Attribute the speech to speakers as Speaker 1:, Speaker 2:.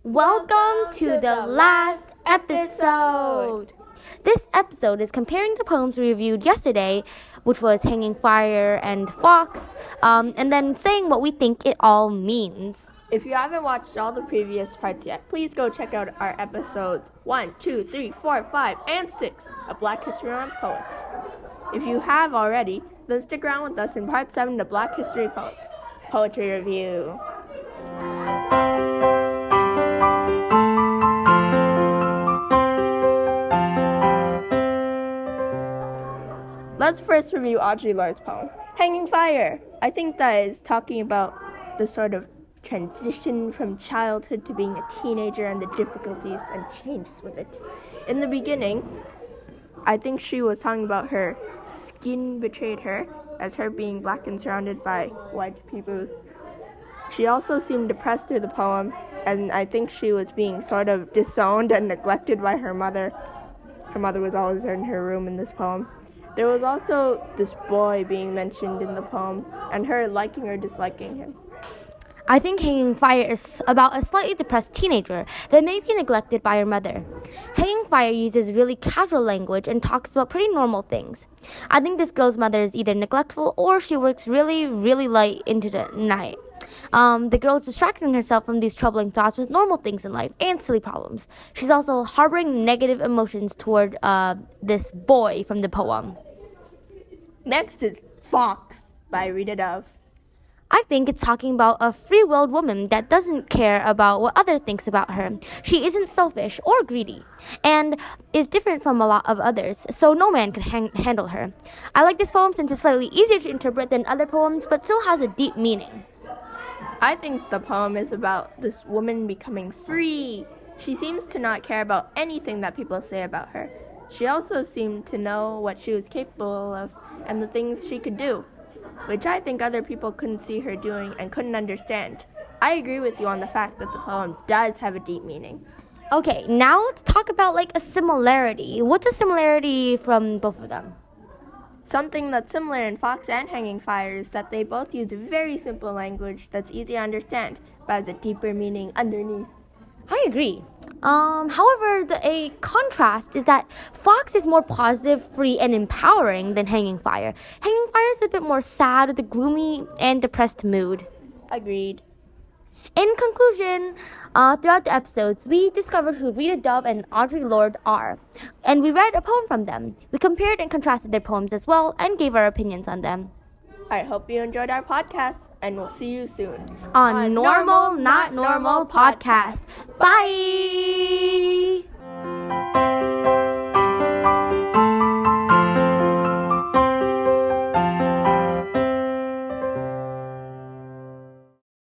Speaker 1: Welcome to the last episode. This episode is comparing the poems we reviewed yesterday, which was Hanging Fire and Fox, and then saying what we think it all means.
Speaker 2: If you haven't watched all the previous parts yet, please go check out our episodes 1, 2, 3, 4, 5, and 6 of Black History Month Poets. If you have already, then stick around with us in part 7 of Black History Poets Poetry Review. Let's first review Audre Lorde's poem, Hanging Fire. I think that is talking about the sort of transition from childhood to being a teenager and the difficulties and changes with it. In the beginning, I think she was talking about her skin betrayed her, as her being black and surrounded by white people. She also seemed depressed through the poem, and I think she was being sort of disowned and neglected by her mother. Her mother was always in her room in this poem. There was also this boy being mentioned in the poem, and her liking or disliking him.
Speaker 1: I think Hanging Fire is about a slightly depressed teenager that may be neglected by her mother. Hanging Fire uses really casual language and talks about pretty normal things. I think this girl's mother is either neglectful or she works really, really late into the night. The girl is distracting herself from these troubling thoughts with normal things in life and silly problems. She's also harboring negative emotions toward this boy from the poem.
Speaker 2: Next is Fox by Rita Dove.
Speaker 1: I think it's talking about a free-willed woman that doesn't care about what others think about her. She isn't selfish or greedy and is different from a lot of others, so no man could handle her. I like this poem since it's slightly easier to interpret than other poems, but still has a deep meaning.
Speaker 2: I think the poem is about this woman becoming free. She seems to not care about anything that people say about her. She also seemed to know what she was capable of and the things she could do, which I think other people couldn't see her doing and couldn't understand. I agree with you on the fact that the poem does have a deep meaning.
Speaker 1: Okay, now let's talk about a similarity. What's a similarity from both of them?
Speaker 2: Something that's similar in Fox and Hanging Fire is that they both use very simple language that's easy to understand, but has a deeper meaning underneath.
Speaker 1: I agree. However, a contrast is that Fox is more positive, free, and empowering than Hanging Fire. Hanging Fire is a bit more sad with a gloomy and depressed mood.
Speaker 2: Agreed.
Speaker 1: In conclusion, throughout the episodes, we discovered who Rita Dove and Audre Lorde are, and we read a poem from them. We compared and contrasted their poems as well, and gave our opinions on them.
Speaker 2: I hope you enjoyed our podcast, and we'll see you soon
Speaker 1: on Normal Not Normal Podcast. Bye!